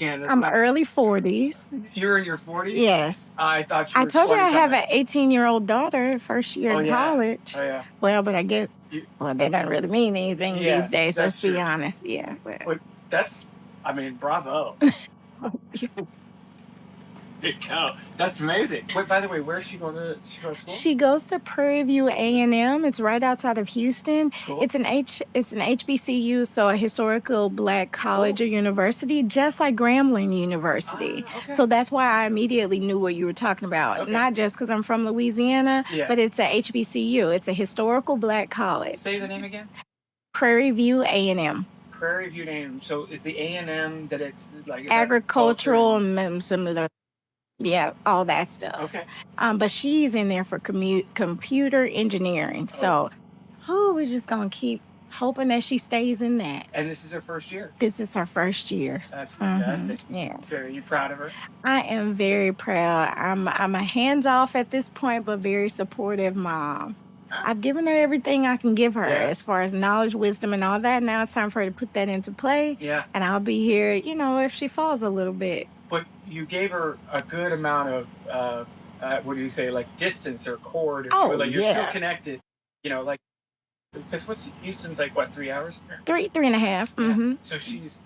Canada. I'm early 40s. You're in your 40s? Yes. I thought you I were told you I have 20-something. an 18-year-old daughter, first year Oh, in yeah. college. Oh, yeah. Well, but I get, You, well, that doesn't really mean anything yeah, these days. Let's that's be true. honest. Yeah. But that's, I mean, bravo. There you go. That's amazing. Wait, by the way, where's she going to school? She goes to Prairie View A&M. It's right outside of Houston. Cool. It's an HBCU, so a historical Black college or university, just like Grambling University. Okay. So that's why I immediately knew what you were talking about. Okay. Not just because I'm from Louisiana, Yeah. but it's a HBCU. It's a historical Black college. Say the name again. Prairie View A&M. Prairie View A&M. So is the A&M that it's like agricultural and some of the, yeah, all that stuff. Okay. But she's in there for computer engineering. So, we're just gonna keep hoping that she stays in that. And this is her first year. This is her first year. That's fantastic. Yeah. So are you proud of her? I am very proud. I'm a hands off at this point, but very supportive mom. I've given her everything I can give her as far as knowledge, wisdom, and all that. Now it's time for her to put that into play. Yeah. And I'll be here, if she falls a little bit. But you gave her a good amount of, what do you say, like distance or cord? Or like you're still connected, like, because Houston's like, what, 3 hours? 3.5. Yeah. So she's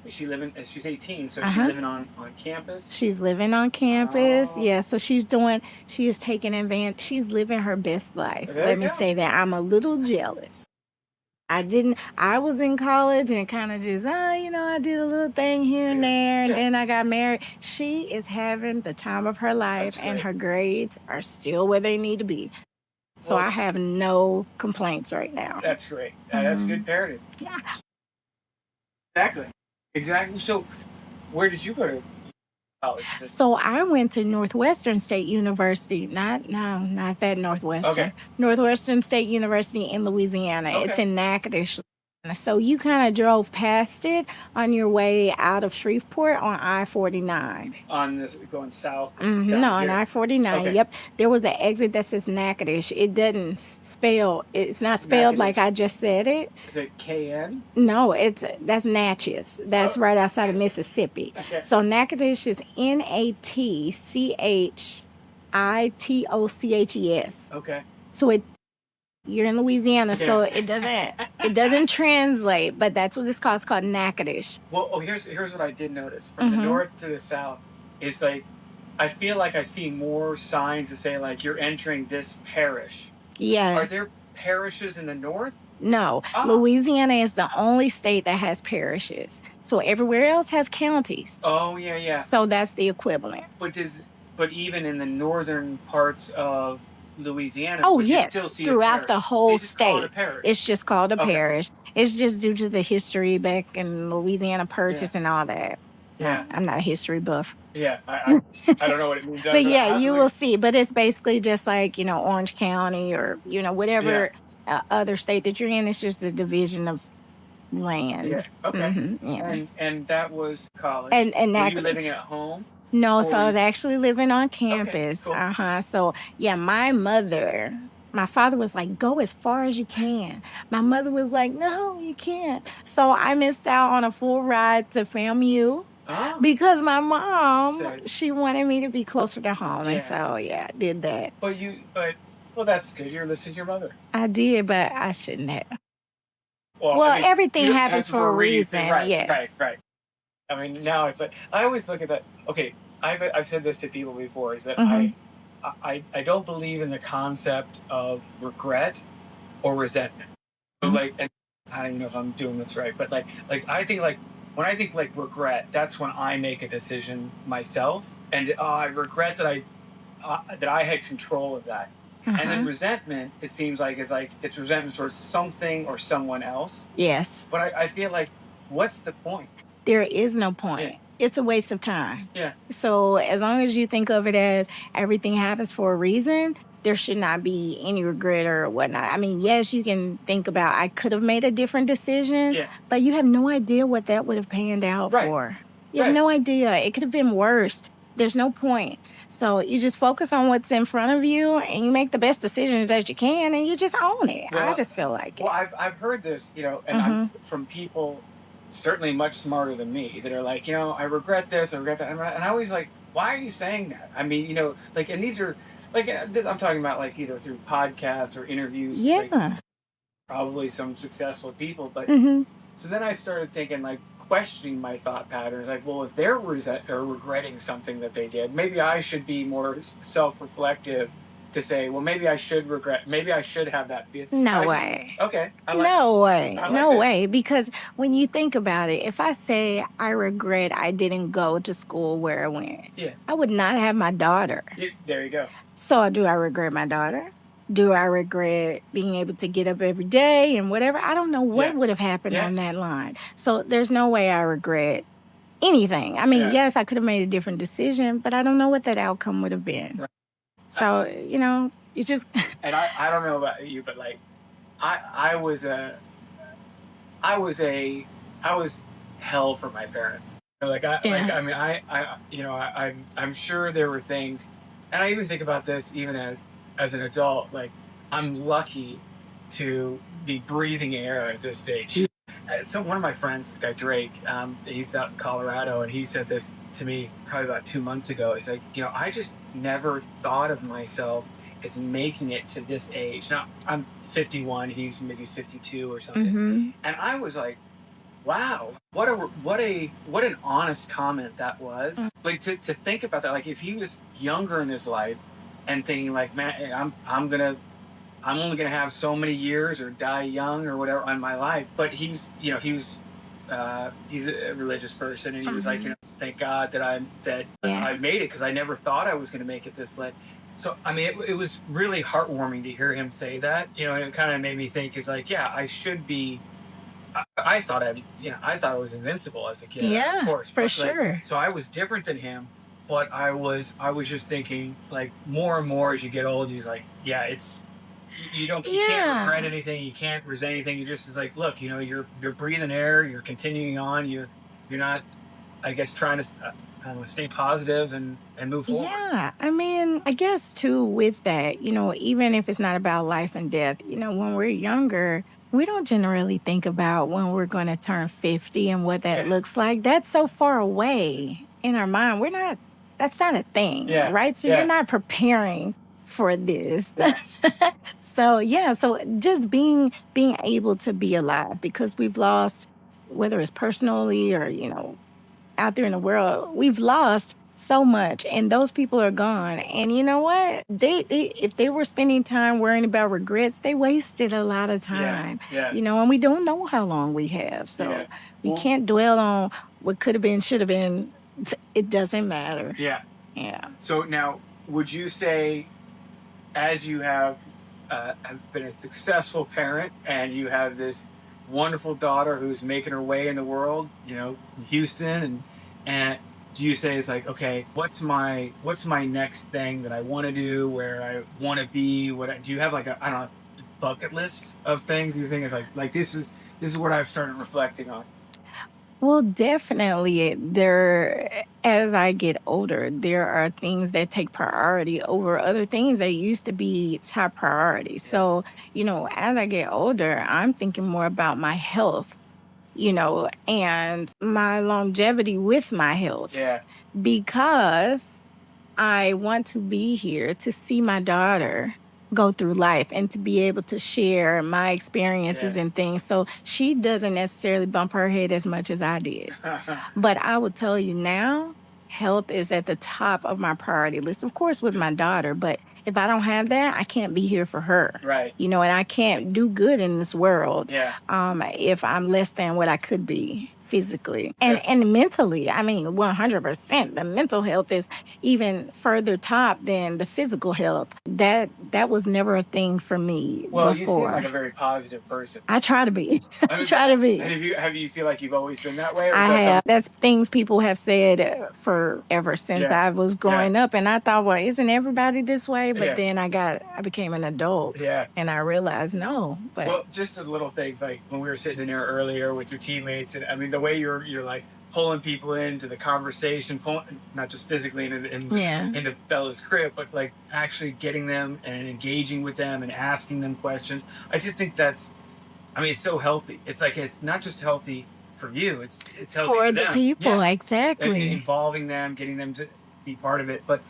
18, so she's living on campus? She's living on campus. Yeah, so she is taking advantage. She's living her best life. Let me say that. I'm a little jealous. I was in college and kind of just, I did a little thing here and there, and then I got married. She is having the time of her life, and her grades are still where they need to be. So I have no complaints right now. That's great. That's good parenting. Yeah. Exactly. So where did you go to college? So I went to Northwestern State University. Not that Northwestern. Okay. Northwestern State University in Louisiana. Okay. It's in Natchitoches. So you kind of drove past it on your way out of Shreveport on I-49. On this going south? No, on I-49. Okay. Yep. There was an exit that says Natchitoches. It doesn't spell. It's not spelled like I just said it. Is it KN? No, that's Natchez. That's right outside of Mississippi. Okay. So Natchitoches is Natchitoches. Okay. So you're in Louisiana, so it doesn't translate, but that's what it's called. It's called Natchitoches. Well, here's what I did notice. From the north to the south, it's like, I feel like I see more signs that say, like, you're entering this parish. Yes. Are there parishes in the north? No. Louisiana is the only state that has parishes. So everywhere else has counties. Oh, yeah. So that's the equivalent. But even in the northern parts of Louisiana, yes, still see throughout the whole state, it's just called a parish. It's just due to the history back in Louisiana Purchase and all that. Yeah, I'm not a history buff. Yeah, I don't know what it means. But yeah, you will see. But it's basically just like Orange County or whatever other state that you're in. It's just a division of land. Yeah. Okay. And that was college. And were you living at home? No, so I was actually living on campus. Okay, cool. So, my father was like, go as far as you can. My mother was like, no, you can't. So I missed out on a full ride to FAMU because my mom, she wanted me to be closer to home. And so, I did that. Well, that's good. You're listening to your mother. I did, but I shouldn't have. Well, everything happens for a reason. Right, yes. Right. I mean, now it's like, I always look at that. Okay, I've said this to people before, is that I don't believe in the concept of regret or resentment. So and I don't even know if I'm doing this right, but like I think when I think regret, that's when I make a decision myself, and I regret that I had control of that. And then resentment, it seems like, it's resentment towards something or someone else. Yes. But I feel like, what's the point? There is no point. Yeah. It's a waste of time. Yeah. So as long as you think of it as everything happens for a reason, there should not be any regret or whatnot. I mean, yes, you can think about, I could have made a different decision, but you have no idea what that would have panned out for. You have no idea. It could have been worse. There's no point. So you just focus on what's in front of you and you make the best decisions that you can and you just own it. Well, I just feel like it. Well, I've heard this, and I'm from people certainly much smarter than me, that are like, I regret this, I regret that. And I always like, why are you saying that? I mean, like, and these are like, I'm talking about like either through podcasts or interviews, like Yeah. probably some successful people. But Mhm. so then I started thinking, like, questioning my thought patterns. Like, well, if they're or regretting something that they did, maybe I should be more self-reflective to say, well, maybe I should regret. Maybe I should have that feel. No I just way. okay. No way. I like No this. way. Because when you think about it, if I say I regret I didn't go to school where I went, Yeah. I would not have my daughter. There you go. So do I regret my daughter? Do I regret being able to get up every day and whatever? I don't know what Yeah. would have happened Yeah. on that line. So there's no way I regret anything. I mean, Yeah. yes, I could have made a different decision, but I don't know what that outcome would have been. Right. So, you just And I don't know about you, but like I was I was a I was hell for my parents. Like yeah. I mean I'm sure there were things, and I even think about this even as an adult. Like, I'm lucky to be breathing air at this stage. So one of my friends, this guy Drake, he's out in Colorado, and he said this to me probably about 2 months ago. He's like, I just never thought of myself as making it to this age. Now I'm 51, he's maybe 52 or something. Mhm. And I was like, wow, what an honest comment that was. Mm. Like, to think about that, like if he was younger in his life and thinking like, man, I'm only gonna have so many years or die young or whatever on my life. But he's a religious person, and he was like, Mhm. thank God that Yeah. I made it, because I never thought I was gonna make it this late. So I mean, it was really heartwarming to hear him say that. And it kind of made me think, is like, yeah, I should be. I thought I thought I was invincible as a kid, of Yeah, course, for but like, sure. so I was different than him. But I was just thinking, like, more and more as you get old, he's like, yeah, you can't regret Yeah. anything, you can't resent anything. You just is like, look, you're breathing air, you're continuing on, you're not, I guess, trying to I don't know, stay positive and move forward. Yeah. I mean, I guess too with that, even if it's not about life and death, when we're younger, we don't generally think about when we're going to turn 50 and what that Yeah, looks like. That's so far away in our mind. That's not a thing, yeah, right? So you're yeah, not preparing for this. yeah, So yeah, so just being able to be alive, because we've lost, whether it's personally or, out there in the world, we've lost so much, and those people are gone. And you know what? They if they were spending time worrying about regrets, they wasted a lot of yeah, time. yeah, And we don't know how long we have. So yeah. we Well, can't dwell on what could have been, should have been. It doesn't matter. yeah. Yeah. So now, would you say, as you have been a successful parent, and you have this wonderful daughter who's making her way in the world, in Houston, and do you say, it's like, okay, what's my next thing that I want to do, where I want to be, do you have like a, I don't know, bucket list of things you think is like, this is what I've started reflecting on? Well, definitely as I get older, there are things that take priority over other things that used to be top priority. Yeah, So, as I get older, I'm thinking more about my health, and my longevity with my health, yeah, because I want to be here to see my daughter go through life and to be able to share my yeah. experiences and things. So she doesn't necessarily bump her head as much as I did. But I will tell you now, health is at the top of my priority list, of course, with my daughter. But if I don't have that, I can't be here for her, Right. and I can't do good in this world Yeah. if I'm less than what I could be physically and, Yes. and mentally. I mean, 100%. The mental health is even further top than the physical health. That was never a thing for me Well, you seem like before. a very positive person. I try to be. I I mean, try to and be. have you feel like you've always been that way, or is I that have. something? That's things people have said forever since Yeah. I was Yeah. growing up, and I thought, well, isn't everybody this way? But Yeah. then I became an adult, Yeah. and I realized no. But Well, just the little things, like when we were sitting in there earlier with your teammates, and I mean, the way you're like pulling people into the conversation, not just physically yeah, into Bella's crib, but like actually getting them and engaging with them and asking them questions. I just think that's, I mean, it's so healthy. It's like, it's not just healthy for you, it's healthy For for the them. people, Yeah. exactly. Involving them, getting them to be part of it. But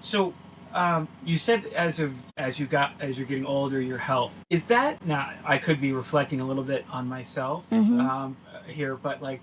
so you said as you're getting older, your health is that now. I could be reflecting a little bit on myself Mhm. here, but like,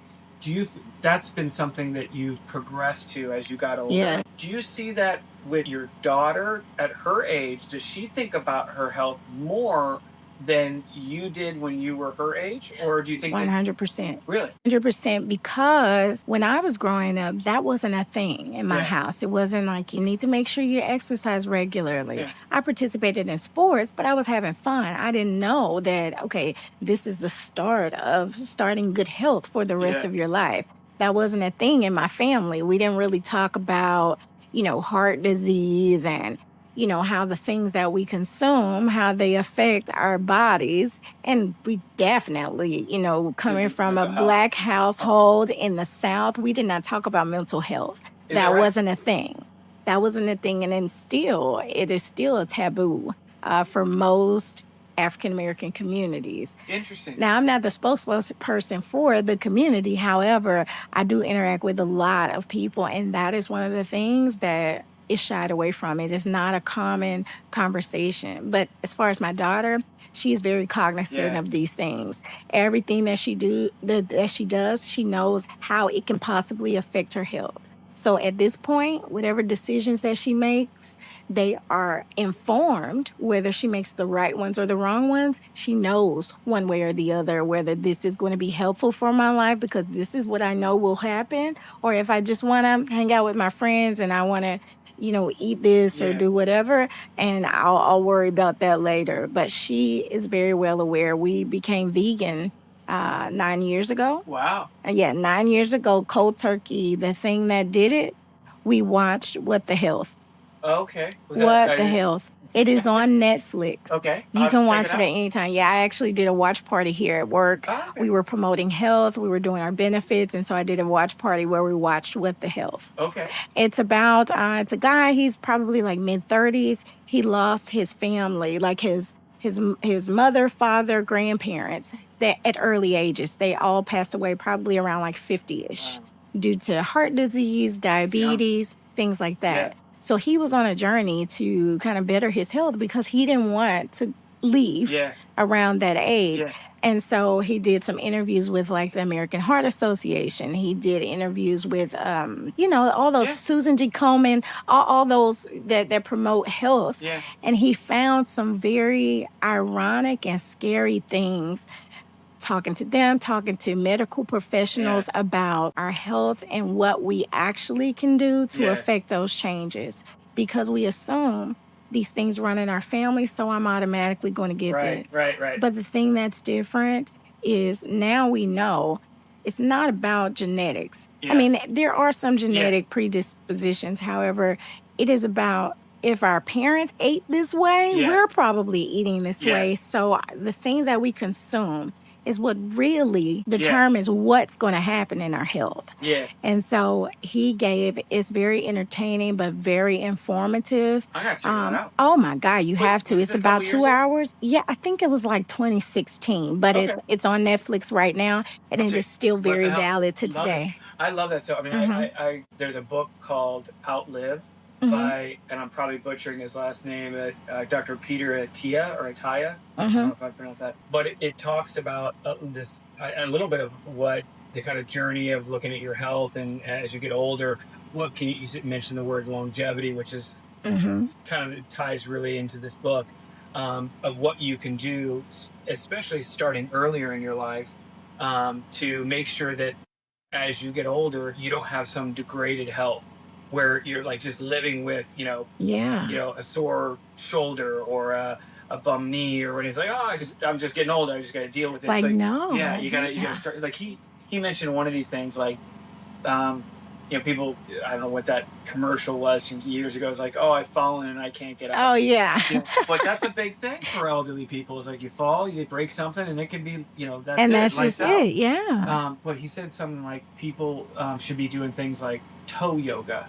that's been something that you've progressed to as you got Yeah. older? Do you see that with your daughter at her age? Does she think about her health more than you did when you were her age, or do you think that 100%. really? 100% because when I was growing up, that wasn't a thing in my Yeah, house. It wasn't like you need to make sure you exercise regularly. yeah, I participated in sports, but I was having fun. I didn't know that, okay, this is the start of starting good health for the rest yeah, of your life. That wasn't a thing in my family. We didn't really talk about, heart disease and, how the things that we consume, how they affect our bodies. And we definitely, coming the from a mental health. Black Oh, household in the South, we did not talk about mental health. is that That right? wasn't a thing. That wasn't a thing. And then still, it is still a taboo for most African American communities. Interesting. Now, I'm not the spokesperson for the community. However, I do interact with a lot of people, and that is one of the things that is shied away from. It is not a common conversation. But as far as my daughter, she is very cognizant Yeah, of these things. Everything that she does, she knows how it can possibly affect her health. So at this point, whatever decisions that she makes, they are informed whether she makes the right ones or the wrong ones. She knows one way or the other whether this is going to be helpful for my life because this is what I know will happen, or if I just want to hang out with my friends and I want to, eat this or yeah. do whatever, and I'll worry about that later. But she is very well aware. We became vegan 9 years ago. Wow. Yeah, 9 years ago, cold turkey. The thing that did it, we watched What the Health. Okay. Was that What the Health. It is on Netflix. okay? I'll You have to can check it watch it at out. any time. Yeah, I actually did a watch party here at work. Oh, okay. We were promoting health, we were doing our benefits, and so I did a watch party where we watched What the Health. Okay. It's a guy, he's probably like mid-30s. He lost his family, like his mother, father, grandparents, that at early ages. They all passed away probably around like 50ish Wow. due to heart disease, It's young. diabetes, things like Yeah. that. So he was on a journey to kind of better his health because he didn't want to leave Yeah. around that age. Yeah. And so he did some interviews with like the American Heart Association. He did interviews with, all those Yeah. Susan G. Komen, all those that promote health. Yeah. And he found some very ironic and scary things talking to them, talking to medical Yeah. professionals about our health and what we actually can do to Yeah. affect those changes. Because we assume these things run in our family, so I'm automatically going to get Right. that. Right. Right. But the thing that's different is now we know it's not about genetics. I Yeah. mean, there are some Yeah. genetic predispositions. However, it is about if our parents ate this way, Yeah. we're probably eating this Yeah. way. So the things that we consume is what really Yeah. determines what's going to happen in our health. Yeah. And so it's very entertaining, but very informative. I gotta check that out. Oh my God, you Wait, have to. was It's it a couple about years two old? hours. Yeah, I think it was like 2016, but Okay. it's on Netflix right now, and I'll it check. is still What very the hell? valid to Love it. today. I love that. So I mean, Hmm. there's a book called Outlive Hmm. by, and I'm probably butchering his last name, Dr. Peter Attia or Attia. I don't Hmm. know if I pronounced that, but it talks about a little bit of what the kind of journey of looking at your health, and as you get older, what can you mentioned the word longevity, which is Hmm. kind of ties really into this book, of what you can do, especially starting earlier in your life, to make sure that as you get older, you don't have some degraded health where you're like just living with, Yeah. a sore shoulder or a bum knee, or when he's like, oh, I'm just getting older. I just got to deal with it. It's Like, like, yeah, no. you gotta Yeah. start. Like he mentioned one of these things, like, um, people, I don't know what that commercial was from years ago. It's like, oh, I've fallen and I can't get up. Oh, yeah. But that's a big thing for elderly people. Is like you fall, you break something, and it can be, that's And it, that's just lights out. it. Yeah. But he said something like people should be doing things like toe yoga.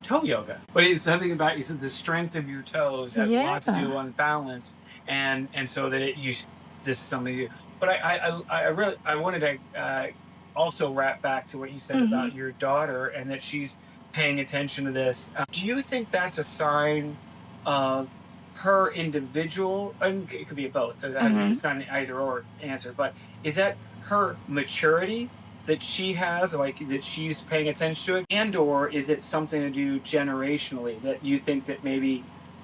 Toe yoga. But it's something about, he said the strength of your toes has a Yeah. lot to do on balance, and so that this is something you. But I really I wanted to also wrap back to what you said about your daughter and that she's paying attention to this. Do you think that's a sign of her individual, and it could be both, so it's not an either or answer, but is that her maturity that she has, like that she's paying attention to it, and or is it something to do generationally that you think that maybe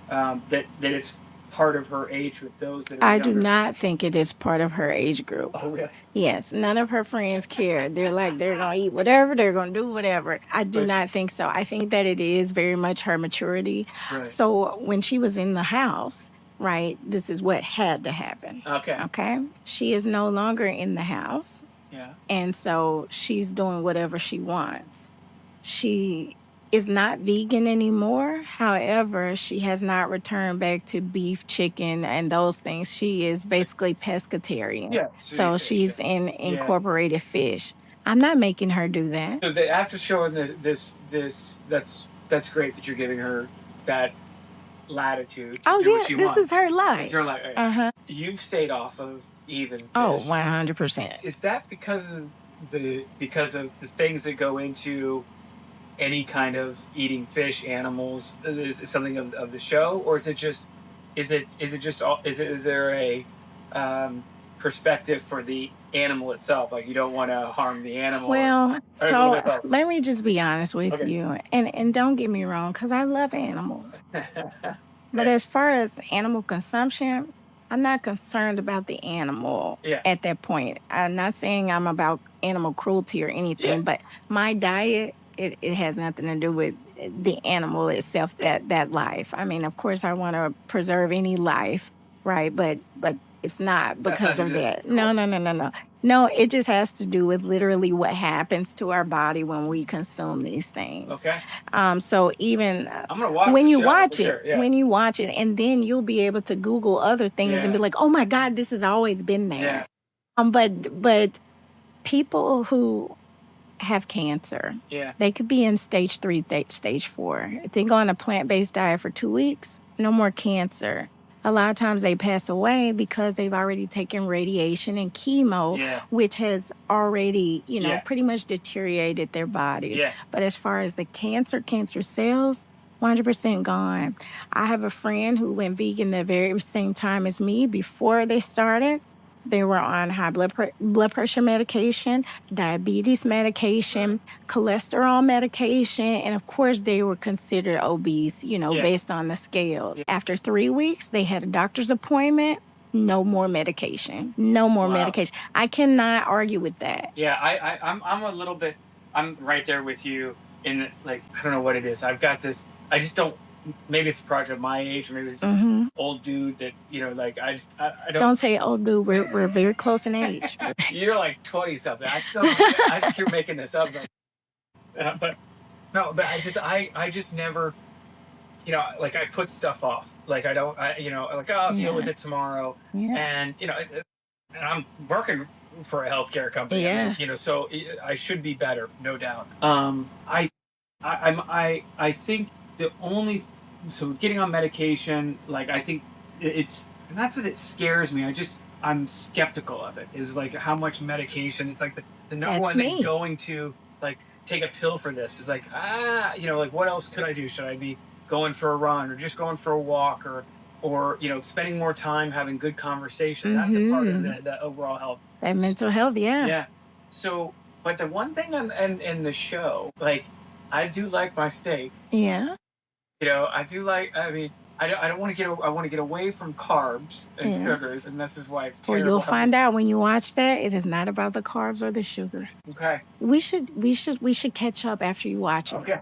that it's part of her age with those that are I do younger? not think it is part of her age group. Oh, really? Yes, none of her friends care. They're like, they're going to eat whatever, they're going to do whatever. I do But not think so. I think that it is very much her maturity. right. So when she was in the house, right, this is what had to happen. Okay. Okay. She is no longer in the house. Yeah. And so she's doing whatever she wants. She is not vegan anymore. However, she has not returned back to beef, chicken, and those things. She is basically pescatarian. Yeah. So Fish, she's yeah. in incorporated fish. I'm not making her do that. So after showing this, that's great that you're giving her that latitude to Oh do what yeah, she this wants. is her life. It's her life. Uh-huh. You've stayed off of even Oh, fish. 100%. Is that because of the things that go into any kind of eating fish animals? Is it something of the show, or is it just is there a perspective for the animal itself, like you don't want to harm the animal, Well, or a little bit so both? let me just be honest with Okay. you. And don't get me wrong, because I love animals. But Okay. as far as animal consumption, I'm not concerned about the animal Yeah. at that point. I'm not saying I'm about animal cruelty or anything, Yeah. but my diet, it has nothing to do with the animal itself, that life. I mean, of course I want to preserve any life, right? But it's not That's because not of that. cool. No, no, no, no, no. No, it just has to do with literally what happens to our body when we consume these things. Okay. So even I'm gonna watch when the you show watch for it, sure. Yeah. when you watch it, and then you'll be able to Google other things and be Yeah. like, "Oh my God, this has always been there." Yeah. But people who have cancer, Yeah. they could be in stage 3, stage 4. If they go on a plant-based diet for 2 weeks, no more cancer. A lot of times they pass away because they've already taken radiation and chemo, Yeah. which has already, Yeah. pretty much deteriorated their bodies. Yeah. But as far as the cancer cells, 100% gone. I have a friend who went vegan the very same time as me before they started. They were on high blood pressure medication, diabetes medication, cholesterol medication, and of course, they were considered obese, Yeah. based on the scales. Yeah. After 3 weeks, they had a doctor's appointment. No more medication. No more Wow. medication. I cannot argue with that. Yeah, I'm a little bit. I'm right there with you in like I don't know what it is. I've got this. I just don't. Maybe it's a project of my age, or maybe it's just old dude that like I don't. Don't say, "Oh, dude, we're very close in age." You're like 20 something. I think you're making this up, but no, but I just never. Like I put stuff off. Like I don't. Like I'll deal with Yeah. it tomorrow, Yeah. and and I'm working for a healthcare company. Yeah. I mean, so I should be better, no doubt. I think the only so getting on medication, like I think it's not that it scares me. I'm skeptical of it. Is like how much medication. It's like the number That's one thing me. going to like take a pill for this is like like what else could I do? Should I be going for a run or just going for a walk or spending more time having good conversation? That's a part of the overall health. And mental health, yeah. Yeah. So, but the one thing in the show, like, I do like my steak. Yeah. I do like. I mean, I don't want to get. I want to get away from carbs and Yeah. sugars, and this is why it's Well, terrible. you'll find out when you watch that it is not about the carbs or the sugar. Okay. We should catch up after you watch it. Okay.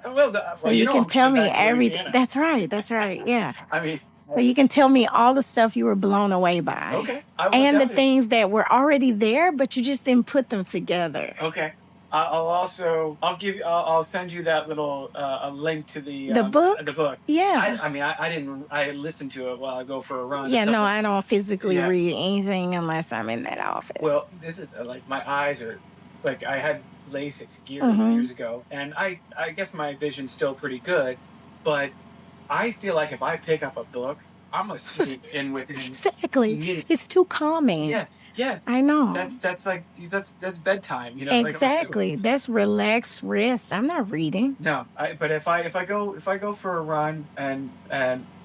Well, So you can I'm tell coming me back to everything. Louisiana. That's right. That's right. Yeah. I mean, So you can tell me all the stuff you were blown away by. okay. I will And tell the you. things that were already there, but you just didn't put them together. Okay. I'll send you that little a link to The book? The book. Yeah. I mean, I didn't. I listened to it while I go for a run. Yeah, no, I don't physically Yeah. read anything unless I'm in that office. Well, this is like my eyes are like I had LASIK years ago, and I guess my vision's still pretty good, but I feel like if I pick up a book, I'm gonna sleep in within Exactly. minutes. It's too calming. Yeah, Yeah, I know. that's like that's bedtime. Like Exactly. That's relaxed rest. I'm not reading. no. But if I go for a run and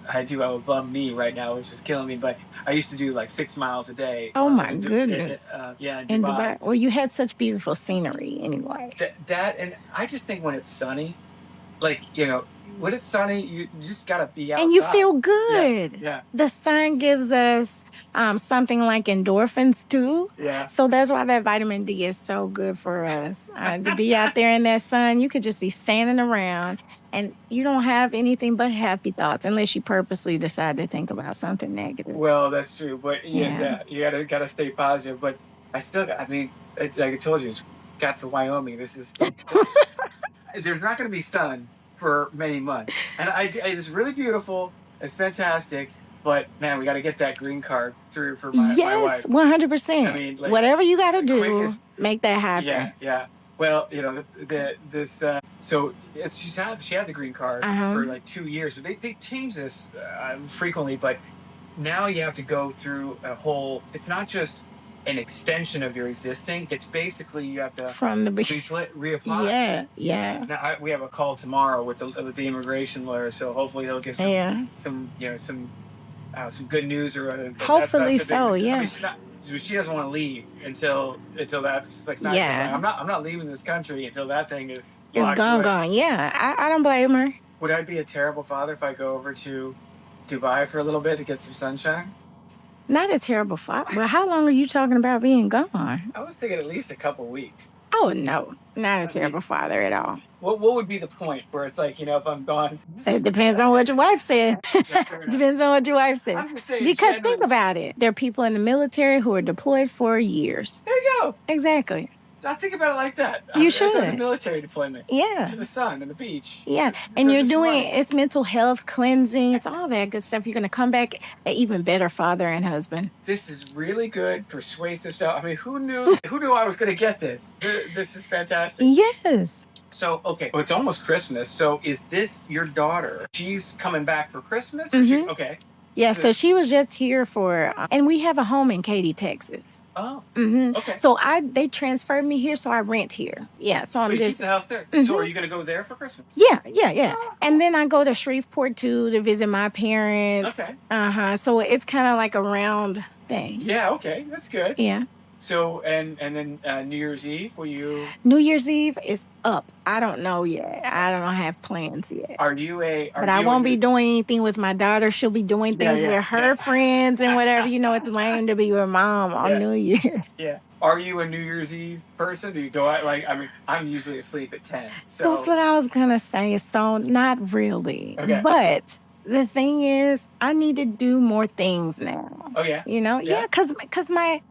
I do have a bum knee right now, which is killing me. But I used to do like 6 miles a day Oh when I was my living goodness. yeah, in In Dubai. Dubai. Well, you had such beautiful scenery anyway. That and I just think when it's sunny, like when it's sunny, you just gotta be And you outside. feel Yeah, good. yeah, The sun gives us something like endorphins too. yeah. So that's why that vitamin D is so good for us. To be out there in that sun, you could just be standing around and you don't have anything but happy thoughts unless you purposely decide to think about something negative. Well, that's true, but yeah, Yeah. yeah, you gotta stay positive. But I mean, like I told you, it's got to Wyoming. This is there's not going to be sun for many months, and it's really beautiful. It's fantastic, but man, we got to get that green card through for my Yes, wife. I 100%. mean, like Whatever you got to the do, quickest. make that Yeah, happen. yeah. Well, this so she had the green card Uh-huh. for like 2 years, but they change this frequently. But now you have to go through a whole. It's not just an extension of your existing. It's basically you have to From the beginning. reapply. Yeah, yeah, Now we have a call tomorrow with the immigration lawyer, so hopefully they'll give yeah. some good news or but Hopefully that's a so, big. I mean, yeah. she doesn't want to leave until that's like not because like, Yeah. I'm not leaving this country until that thing is It's locked gone, away. gone. Yeah, I don't blame her. Would I be a terrible father if I go over to Dubai for a little bit to get some sunshine? Not a terrible thought, but how long are you talking about being gone? I was thinking at least a couple weeks. Oh, no, not a I mean, terrible father at all. what would be the point where it's like if I'm gone? It depends on what your wife said. Yeah, fair enough. Depends on what your wife said. I'm just saying, Because think generally. about it. There are people in the military who are deployed for years. There you go. Exactly. I think about it like that. You It's like a should. military deployment Yeah. to the sun and the beach. Yeah. And For you're just some doing money. it's mental health cleansing, it's all that good stuff. You're going to come back an even better father and husband. This is really good, persuasive stuff. I mean, who knew? Who knew I was going to get this? This is fantastic. Yes. So, okay, well, it's almost Christmas. So, is this your daughter? She's coming back for Christmas? Or she, okay. Yeah, so she was just here for, and we have a home in Katy, Texas. Oh, okay. So they transferred me here, so I rent here. Yeah, so I'm Wait, keep just, the house there. So, are you going to go there for Christmas? yeah, yeah, yeah. Oh, And then I go to Shreveport too to visit my parents. Okay. So it's kind of like a round thing. Yeah, okay, that's good. Yeah. So, and then New Year's Eve, will you? New Year's Eve is up. I don't know yet. I don't have plans yet. Are you a? But I won't be doing anything with my daughter. She'll be doing things with her friends and whatever. It's lame to be with mom on New Year's. Yeah. Are you a New Year's Eve person? Do you go out like? I mean, I'm usually asleep at 10. So That's what I was gonna say. So not really. Okay. But the thing is, I need to do more things now. Oh yeah. Yeah, because my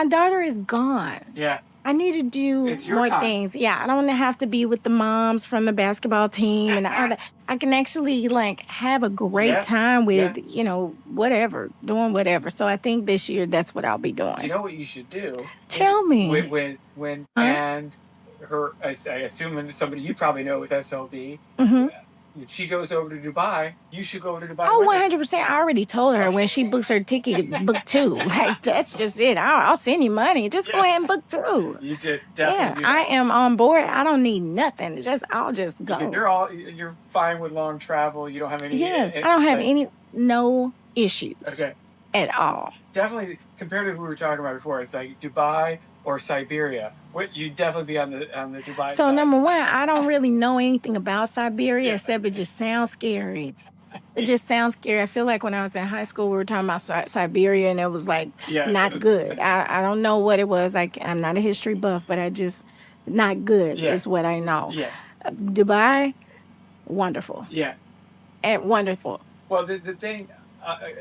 daughter is gone. Yeah. I need to do It's your more time. things. Yeah, I don't want to have to be with the moms from the basketball team and all that. I can actually like have a great time with, whatever, doing whatever. So I think this year that's what I'll be doing. You know what you should do? Tell me. When and her, I assume somebody you probably know with SLB. When she goes over to Dubai, you should go over to Dubai. Oh, with her. 100%. I already told her when she books her ticket, book two. Like, that's just it. I'll send you money. Just go ahead and book two. You did definitely. Yeah, I am on board. I don't need nothing. I'll just go. You're fine with long travel. You don't have any. Yes, I don't have no issues. Okay. At all. Definitely, compared to what we were talking about before, it's like Dubai or Siberia. You definitely be on the Dubai. So side. number one, I don't really know anything about Siberia except it just sounds scary. It just sounds scary. I feel like when I was in high school, we were talking about Siberia, and it was like not good. I don't know what it was. I'm not a history buff, but I just not good is what I know. Yeah. Dubai, wonderful. Yeah. And wonderful. Well, the thing,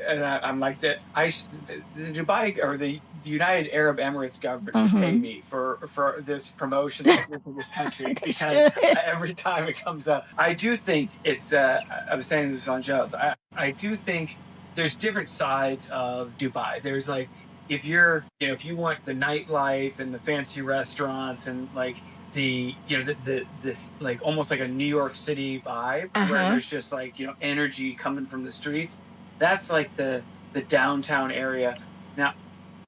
and I'm like that. The Dubai or the United Arab Emirates government should pay me for this promotion of this country because every time it comes up, I do think it's. I was saying this on shows. I do think there's different sides of Dubai. There's like if you want the nightlife and the fancy restaurants and like this like almost like a New York City vibe where there's just like energy coming from the streets. That's like the downtown area. Now,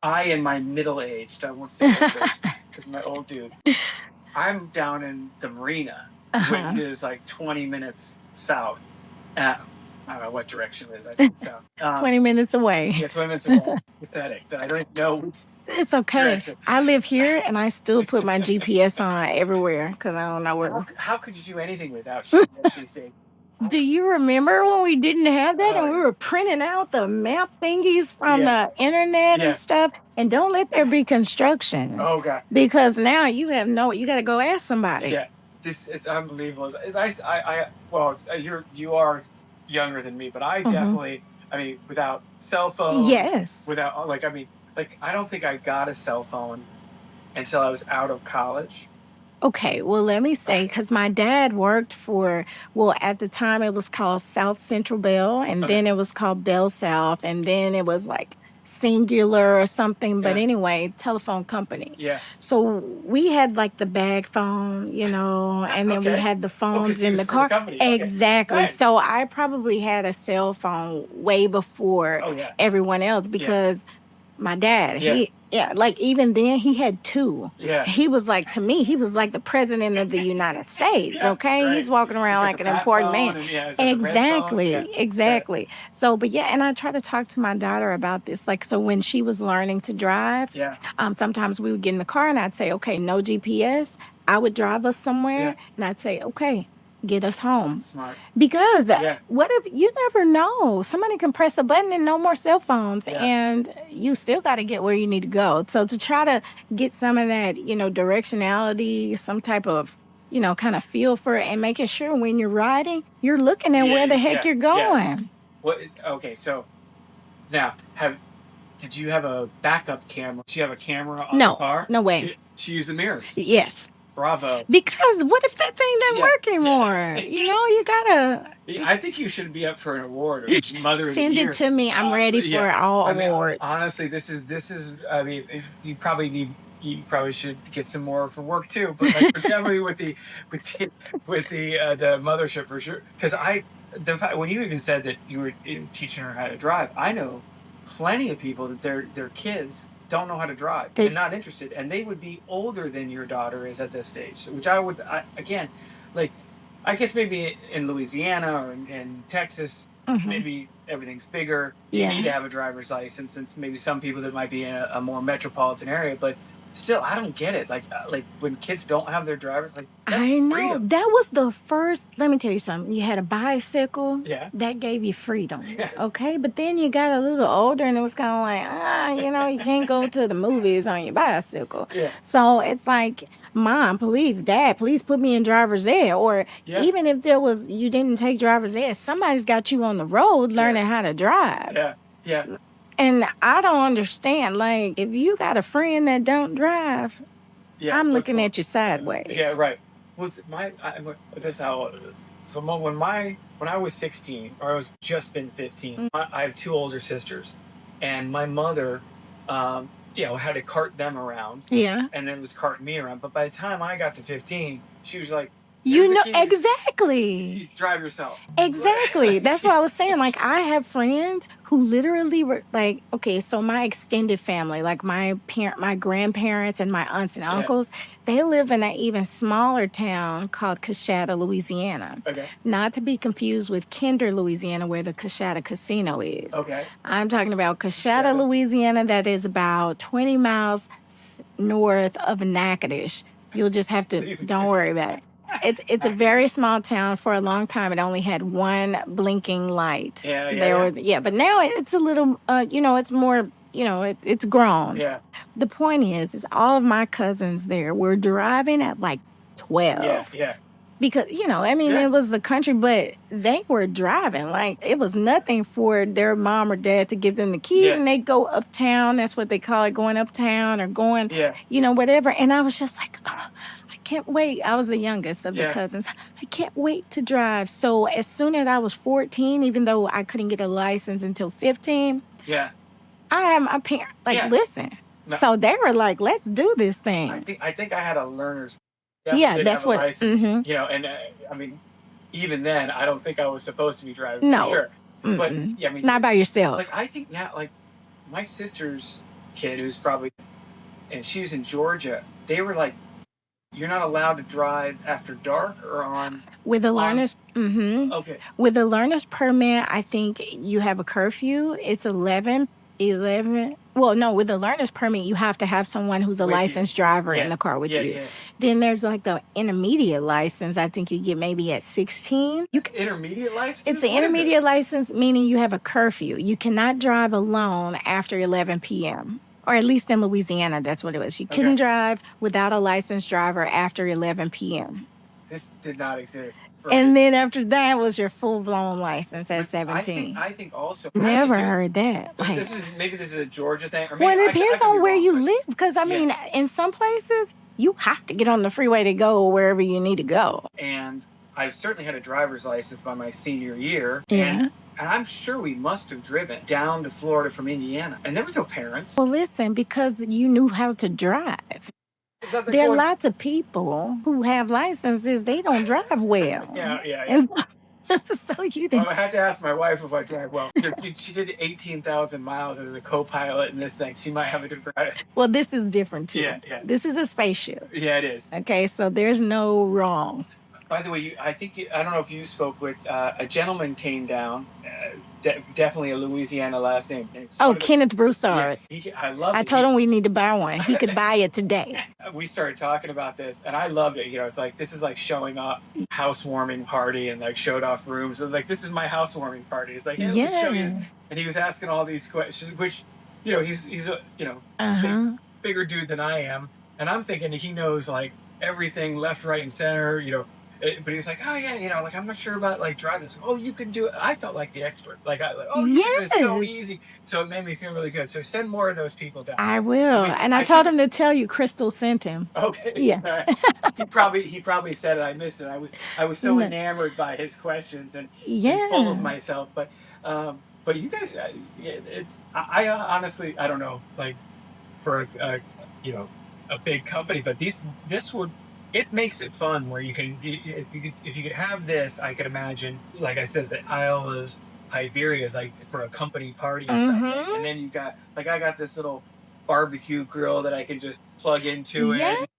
I in my middle aged, I won't say old age, because my old dude, I'm down in the marina, which is like 20 minutes south. I don't know what direction it is. I think south. 20 minutes away. Yeah, 20 minutes away. Pathetic that I don't even know which It's okay. direction. I live here and I still put my GPS on everywhere because I don't know where. How could you do anything without GPS these days? Do you remember when we didn't have that and we were printing out the map thingies from the internet and stuff? And don't let there be construction. Oh God! Because now you got to go ask somebody. Yeah, it's unbelievable. Well, you are younger than me, but I definitely, I mean, without cell phones, yes, without like I don't think I got a cell phone until I was out of college. Okay, well, let me say, because my dad worked for, well, at the time it was called South Central Bell, and then it was called Bell South, and then it was like Singular or something. But anyway, telephone company. Yeah. So we had like the bag phone, and then we had the phones in the car. Exactly. Nice. So I probably had a cell phone way before everyone else because my dad, like even then he had two. Yeah. He was like, to me, he was like the president of the United States. Okay. Right. He's walking around like an important man. Exactly. Exactly. So, but and I try to talk to my daughter about this. Like, so when she was learning to drive, sometimes we would get in the car and I'd say, okay, no GPS. I would drive us somewhere and I'd say, okay, get us home. Smart. Because what if you never know? Somebody can press a button and no more cell phones and you still got to get where you need to go. So to try to get some of that, directionality, some type of, kind of feel for it and making sure when you're riding, you're looking at where the heck you're going. What? Okay. So now did you have a backup camera? Did you have a camera on the car? No way. She used the mirrors. Yes. Bravo. Because what if that thing doesn't work anymore? You gotta. I think you should be up for an award or Mother of the Year. Send it to me. I'm ready for all awards. Honestly, this is. I mean, you probably should get some more for work too. But like, definitely with the mothership for sure. Because when you even said that you were teaching her how to drive, I know plenty of people that their kids don't know how to drive and not interested, and they would be older than your daughter is at this stage, which again, like, I guess maybe in Louisiana or in Texas, maybe everything's bigger. You need to have a driver's license, and maybe some people that might be in a more metropolitan area, but still, I don't get it. Like when kids don't have their drivers, like, that's freedom. That was the first. Let me tell you something. You had a bicycle. Yeah. That gave you freedom. Yeah. Okay, but then you got a little older, and it was kind of like, you can't go to the movies on your bicycle. Yeah. So it's like, Mom, please, Dad, please put me in driver's ed, or even if you didn't take driver's ed, somebody's got you on the road learning how to drive. Yeah. Yeah. And I don't understand. Like, if you got a friend that don't drive, I'm looking at you sideways. Yeah, right. Well, this is how. So when I was 16, or I was just been 15, I have two older sisters, and my mother, had to cart them around. Yeah. And then was carting me around. But by the time I got to 15, she was like, exactly. You drive yourself. Exactly. That's what I was saying. Like, I have friends who literally were like, okay, so my extended family, like my grandparents and my aunts and uncles, they live in an even smaller town called Coshada, Louisiana. Okay. Not to be confused with Kinder, Louisiana, where the Coshada Casino is. Okay. I'm talking about Coshada, Louisiana, that is about 20 miles north of Natchitoches. You'll just have to, don't worry about it. It's a very small town. For a long time, it only had one blinking light. But now it's a little, it's more, it's grown. Yeah. The point is all of my cousins there were driving at like 12. Yeah, yeah. Because, it was the country, but they were driving. Like, it was nothing for their mom or dad to give them the keys, and they go uptown. That's what they call it, going uptown or going, whatever. And I was just like, I can't wait. I was the youngest of the cousins. I can't wait to drive. So as soon as I was 14, even though I couldn't get a license until 15, I had my parents listen. No. So they were like, let's do this thing. I think I had a learner's. That's what. And I mean, even then, I don't think I was supposed to be driving. No, for sure. But not by yourself. Like, I think now, like, my sisters kid who's probably, and she was in Georgia. They were like, you're not allowed to drive after dark or on With a on. learner's Okay, with a learner's permit, I think you have a curfew. It's 11. Well, no, with a learner's permit, you have to have someone who's a with you. licensed driver in Yeah, the car with yeah, you. yeah. Then there's like the intermediate license. I think you get maybe at 16. Intermediate license? It's an What is intermediate this? license, meaning you have a curfew. You cannot drive alone after 11 p.m. Or at least in Louisiana, that's what it was. You couldn't drive without a licensed driver after 11 p.m. This did not exist. And then after that was your full-blown license at But 17. I think also Never heard that. Like, maybe this is a Georgia thing, or maybe well, it I depends could be on where wrong, you but live. Because, I yeah. mean, in some places, you have to get on the freeway to go wherever you need to go. And I've certainly had a driver's license by my senior year. Yeah. And I'm sure we must have driven down to Florida from Indiana. And there was no parents. Well, listen, because you knew how to drive. There are lots of people who have licenses, they don't drive well. Yeah. And so you think, Well, I had to ask my wife if I drive well. She did 18,000 miles as a co-pilot in this thing. She might have a different. well, this is different too. Yeah. This is a spaceship. Yeah, it is. Okay, so there's no wrong. By the way, I don't know if you spoke with a gentleman came down, definitely a Louisiana last name. Oh, Kenneth Broussard. Yeah, I love it. I told him we need to buy one. He could buy it today. We started talking about this, and I loved it. You know, it's like, this is like showing up housewarming party, and like showed off rooms. And like, this is my housewarming party. It's like, hey, let me show you. And he was asking all these questions, which, you know, he's a, you know, bigger dude than I am. And I'm thinking he knows like everything left, right, and center, you know. But he was like, oh yeah, you know, like, I'm not sure about like driving this. Oh, you can do it. I felt like the expert. Like, oh, it's so easy. So it made me feel really good. So send more of those people down. I will. And I told him to tell you Crystal sent him. Okay. Yeah. He probably said it. I missed it. I was so enamored by his questions and full of myself. But you guys, I honestly, I don't know, like, for a you know, a big company, but this would. It makes it fun where you can, if you could have this, I could imagine, like I said, the Isle of Iberia is like for a company party or something. And then you got, like, I got this little barbecue grill that I can just plug into it.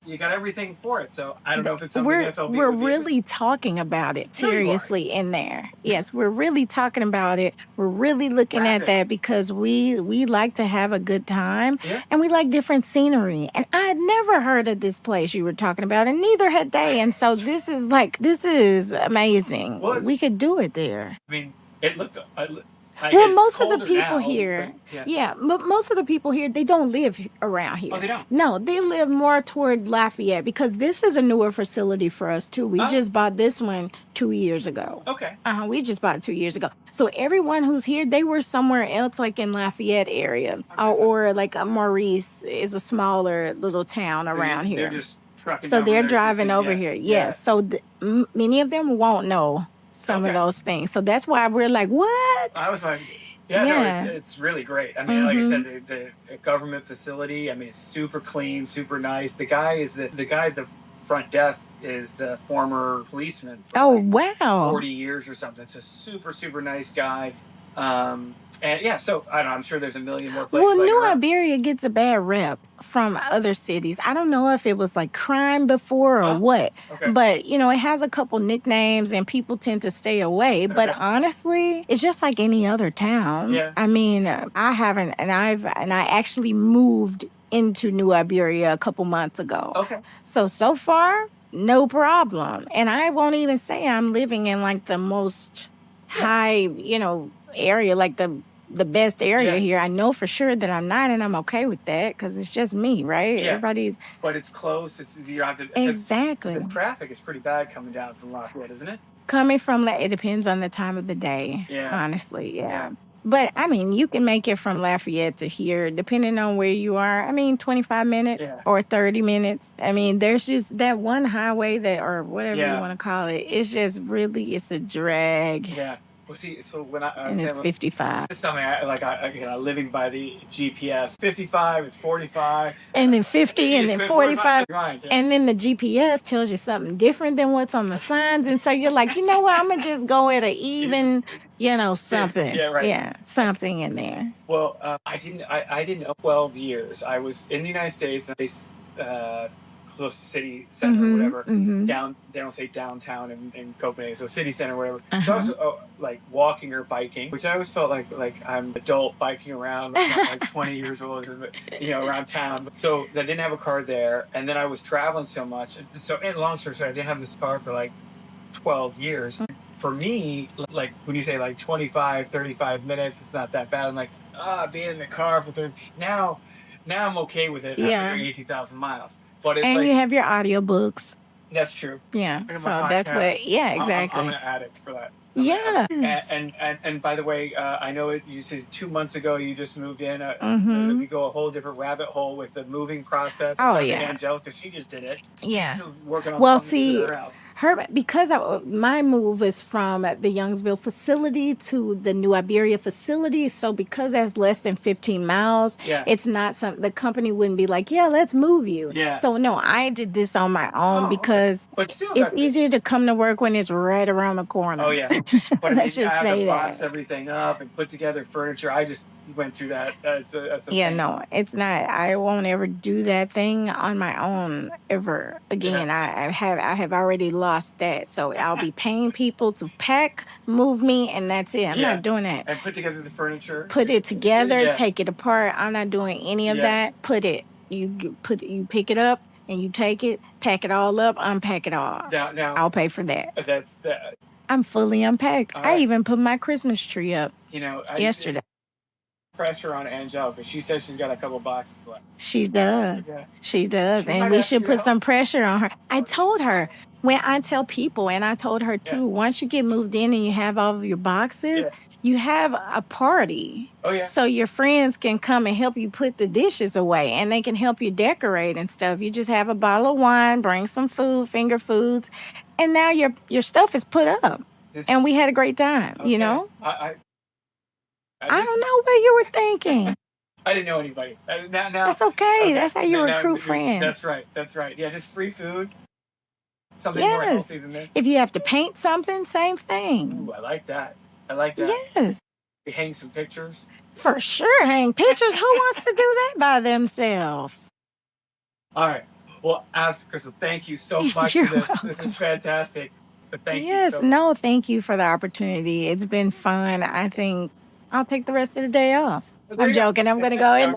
You got everything for it. So I don't know if it's something we're really talking about it seriously in there. Yes, we're really talking about it. We're really looking at that because we like to have a good time and we like different scenery. And I had never heard of this place you were talking about, and neither had they. And so this is amazing. Well, we could do it there. I mean, it looked. Well, most of the people here, but most of the people here, they don't live around here. Oh, they don't? No, they live more toward Lafayette because this is a newer facility for us too. We just bought this one 2 years ago. Okay. We just bought it 2 years ago. So everyone who's here, they were somewhere else, like in Lafayette area, or like Maurice is a smaller little town around here. They're just trucking so they're down driving over here. Yes. So many of them won't know some of those things. So that's why we're like, what? I was like, no, it's really great. I mean, like I said, the government facility, I mean, it's super clean, super nice. The guy at the front desk is the former policeman for wow, 40 years or something. It's a super, super nice guy. And yeah, so I don't know, I'm sure there's a million more places. Well, New Iberia gets a bad rep from other cities. I don't know if it was like crime before or what, but you know, it has a couple nicknames and people tend to stay away. But honestly, it's just like any other town. Yeah. I mean, I haven't, and I actually moved into New Iberia a couple months ago. Okay. So far, no problem. And I won't even say I'm living in like the most high, you know, area, like the best area here. I know for sure that I'm not, and I'm okay with that because it's just me, right? Yeah. Everybody's. But it's close. You don't have to. Exactly. The traffic is pretty bad coming down from Lafayette, isn't it? Coming from it depends on the time of the day. Yeah. Honestly, But I mean, you can make it from Lafayette to here, depending on where you are. I mean, 25 minutes or 30 minutes. I mean, there's just that one highway or whatever you want to call it. It's just really, it's a drag. Yeah. Well, see, so when And it's 55. this something living by the GPS. 55 is 45, and then 50, and it's then 45. 45. Right. Yeah. And then the GPS tells you something different than what's on the signs. And so you're like, you know what? I'm going to just go at an even, something. Yeah, right. Yeah, something in there. Well, I didn't know 12 years. I was in the United States, close to city center or whatever. Down, they don't say downtown in Copenhagen, so city center, whatever. So I was like walking or biking, which I always felt like I'm adult biking around, like 20 years old, around town. So I didn't have a car there, and then I was traveling so much. And long story short, I didn't have this car for like 12 years. For me, like when you say like 25, 35 minutes, it's not that bad. I'm like, being in the car for 30. Now I'm okay with it. Yeah. After 18,000 miles. But it's and you have your audiobooks. That's true. Yeah. So that's what, yeah, exactly. I'm an addict for that. Yeah. And by the way, I know you said 2 months ago you just moved in. You go a whole different rabbit hole with the moving process. Oh, yeah. Angelica, she just did it. Yeah. She's working on Well, something see, in her house. because my move is from the Youngsville facility to the New Iberia facility. So because that's less than 15 miles, it's not something the company wouldn't be like, yeah, let's move you. Yeah. So no, I did this on my own because But still, it's easier to come to work when it's right around the corner. Oh yeah. But I Let's mean, I just have say to box that. everything up and put together furniture. I just went through that. That's a Yeah, thing. no, it's not. I won't ever do that thing on my own ever again. I have already lost that. So I'll be paying people to pack, move me, and that's it. I'm not doing that. And put together the furniture. Put it together, take it apart. I'm not doing any of that. You pick it up and you take it, pack it all up, unpack it all. Now I'll pay for that. That's that. I'm fully unpacked. I even put my Christmas tree up yesterday. Pressure on Angelica. She says she's got a couple boxes left. She does. Yeah. She does. And we should put some pressure on her. I told her, when I tell people, and I told her too, once you get moved in and you have all of your boxes, you have a party. Oh, yeah. So your friends can come and help you put the dishes away, and they can help you decorate and stuff. You just have a bottle of wine, bring some food, finger foods, and now your stuff is put up. And we had a great time, I don't know what you were thinking. I didn't know anybody. Now, that's okay. That's how you recruit friends. That's right. Yeah, just free food. Something more healthy than this. If you have to paint something, same thing. Ooh, I like that. Yes. We hang some pictures. For sure, hang pictures. Who wants to do that by themselves? All right. Well, Crystal, thank you so much for this. Welcome. This is fantastic. But thank you. Thank you for the opportunity. It's been fun. I think I'll take the rest of the day off. I'm joking. I'm going to go in.